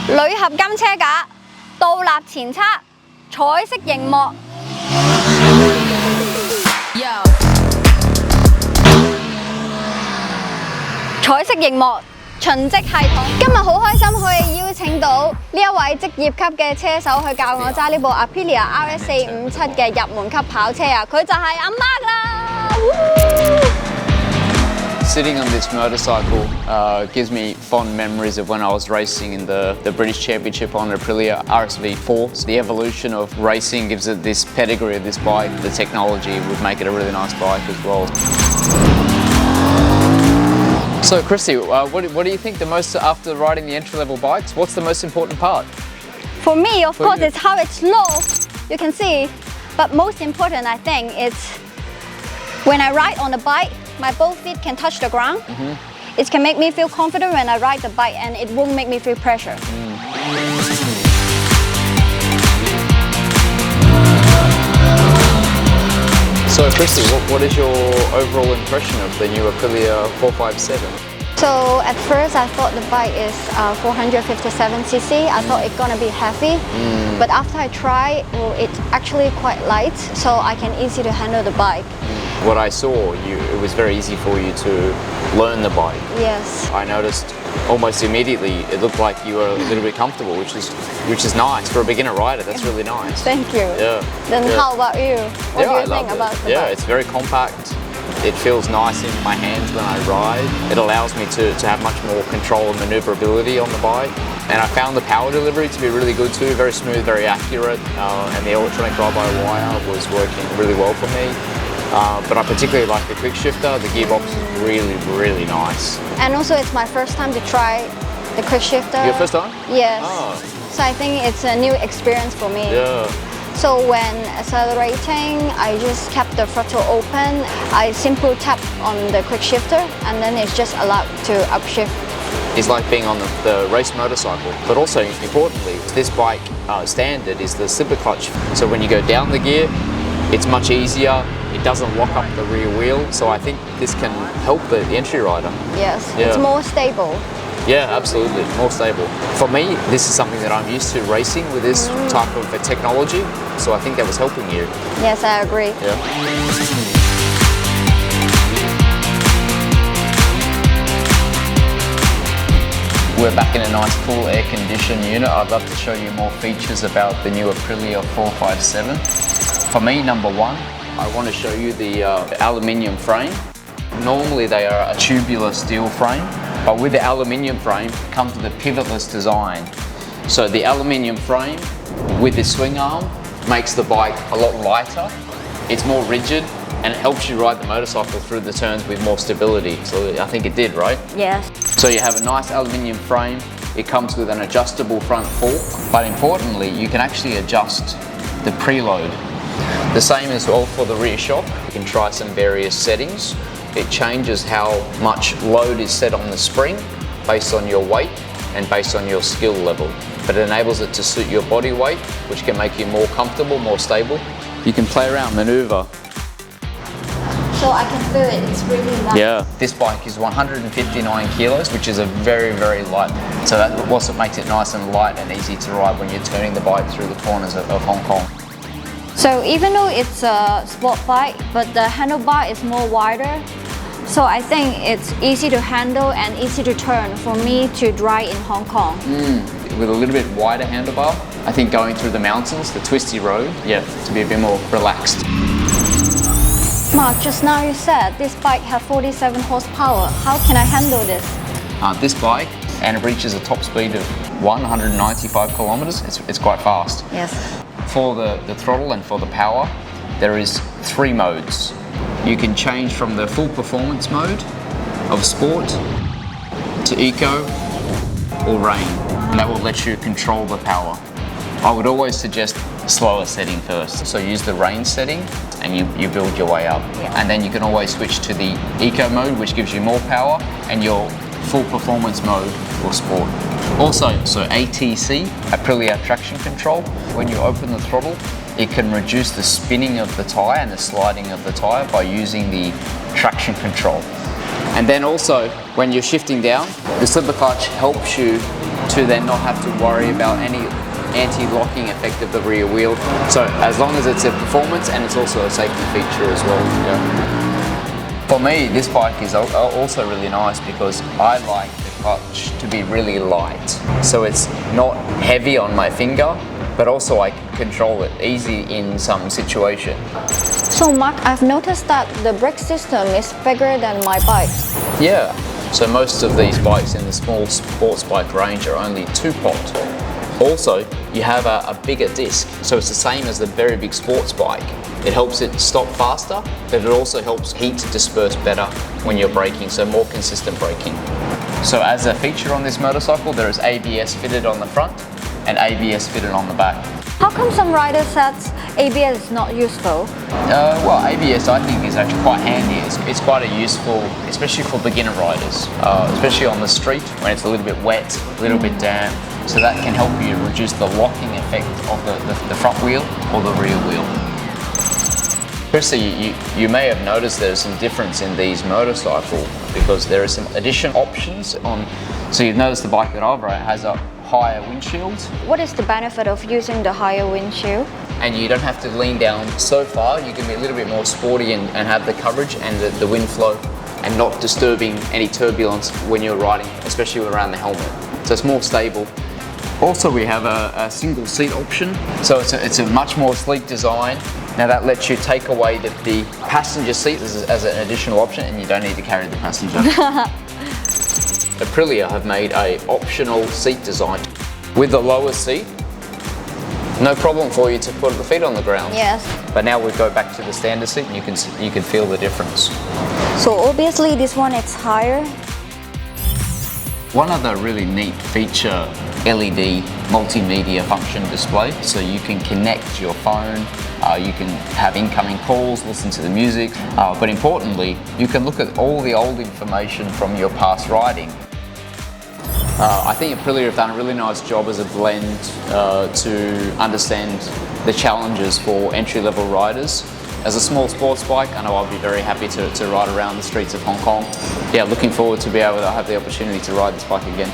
鋁合金車架、倒立前叉、彩色熒幕。彩色熒幕、循跡系統。今日好開心可以邀請到呢一位職業級嘅車手去教我揸呢部 APRILIA RS457嘅入門級跑車啊！佢就係阿 Mark 啦。Sitting on this motorcycle gives me fond memories of when I was racing in the British Championship on Aprilia RS4. So the evolution of racing gives it this pedigree of this bike. The technology would make it a really nice bike as well. So Christy, what do you think the most, after riding the entry-level bikes, what's the most important part? For me, of course, it's how it's low. You can see, but most important, I think, is when I ride on the bike, my both feet can touch the ground. It can make me feel confident when I ride the bike, and it won't make me feel pressure. So Christy, what is your overall impression of the new Aprilia 457? So at first I thought the bike is 457cc. I thought it's gonna be heavy, but after I tried, well, it's actually quite light, so I can easily handle the bike. What I saw, it was very easy for you to learn the bike. Yes. I noticed almost immediately it looked like you were a little bit comfortable, which is nice for a beginner rider. That's really nice. Thank you. Yeah. Then how about you? What do you think about the bike? It's very compact. It feels nice in my hands when I ride. It allows me to have much more control and maneuverability on the bike. And I found the power delivery to be really good too, very smooth, very accurate, and the electronic drive-by-wire was working really well for me. But I particularly like the quick shifter. The gearbox is really, really nice. And also it's my first time to try the quick shifter. Your first time? Yes. Oh. So I think it's a new experience for me. Yeah. So when accelerating, I just kept the throttle open. I simply tap on the quick shifter and then it's just allowed to upshift. It's like being on the race motorcycle. But also, importantly, this bike standard is the slipper clutch. So when you go down the gear, it's much easier. It doesn't lock up the rear wheel. So I think this can help the entry rider. Yes, Yeah. It's more stable. Yeah, absolutely, more stable. For me, this is something that I'm used to racing with this type of technology, so I think that was helping you. Yes, I agree. Yeah. We're back in a nice full air-conditioned unit. I'd love to show you more features about the new Aprilia 457. For me, number one, I want to show you the aluminium frame. Normally they are a tubular steel frame, but with the aluminium frame it comes with a pivotless design. So the aluminium frame with the swing arm makes the bike a lot lighter, it's more rigid, and it helps you ride the motorcycle through the turns with more stability. So I think it did, right? Yes. So you have a nice aluminium frame, it comes with an adjustable front fork, but importantly you can actually adjust the preload. The same as well for the rear shock. You can try some various settings. It changes how much load is set on the spring based on your weight and based on your skill level. But it enables it to suit your body weight, which can make you more comfortable, more stable. You can play around, maneuver. So I can feel it, it's really light. Yeah. This bike is 159 kilos, which is a very, very light. So that's what makes it nice and light and easy to ride when you're turning the bike through the corners of Hong Kong. So even though it's a sport bike, but the handlebar is more wider, so I think it's easy to handle and easy to turn for me to drive in Hong Kong. With a little bit wider handlebar, I think going through the mountains, the twisty road, to be a bit more relaxed. Mark, just now you said this bike has 47 horsepower. How can I handle this? This bike, and it reaches a top speed of 195 kilometers. It's quite fast. Yes. For the throttle and for the power, there is 3 modes. You can change from the full performance mode of sport to eco or rain, and that will let you control the power. I would always suggest slower setting first. So use the rain setting and you build your way up. And then you can always switch to the eco mode, which gives you more power, and your full performance mode or sport. Also, so ATC, Aprilia traction control, when you open the throttle, it can reduce the spinning of the tyre and the sliding of the tyre by using the traction control. And then also, when you're shifting down, the slipper clutch helps you to then not have to worry about any anti-locking effect of the rear wheel. So as long as it's a performance and it's also a safety feature as well. Yeah. For me, this bike is also really nice because I like the clutch to be really light. So it's not heavy on my finger, but also I can control it easy in some situation. So Mark, I've noticed that the brake system is bigger than my bike. Yeah, so most of these bikes in the small sports bike range are only 2-pot. Also, you have a bigger disc, so it's the same as the very big sports bike. It helps it stop faster, but it also helps heat disperse better when you're braking, so more consistent braking. So as a feature on this motorcycle, there is ABS fitted on the front and ABS fitted on the back. How come some riders said ABS is not useful? Well, ABS I think is actually quite handy. It's quite a useful, especially for beginner riders, especially on the street when it's a little bit wet, a little bit damp. So that can help you reduce the locking effect of the front wheel or the rear wheel. Christy, you may have noticed there's some difference in these motorcycles because there are some additional options on. So you've noticed the bike that I've rode has a higher windshield. What is the benefit of using the higher windshield? And you don't have to lean down so far. You can be a little bit more sporty and have the coverage and the wind flow and not disturbing any turbulence when you're riding, especially around the helmet. So it's more stable. Also, we have a single seat option. So it's a much more sleek design. Now that lets you take away the passenger seat as an additional option and you don't need to carry the passenger. Aprilia have made an optional seat design. With the lower seat, no problem for you to put the feet on the ground. Yes. But now we go back to the standard seat and you can feel the difference. So obviously this one is higher. One other really neat feature, LED multimedia function display. So you can connect your phone, you can have incoming calls, listen to the music, but importantly, you can look at all the old information from your past riding. I think Aprilia have done a really nice job as a blend to understand the challenges for entry-level riders. As a small sports bike, I know I'll be very happy to ride around the streets of Hong Kong. Yeah, looking forward to be able to have the opportunity to ride this bike again.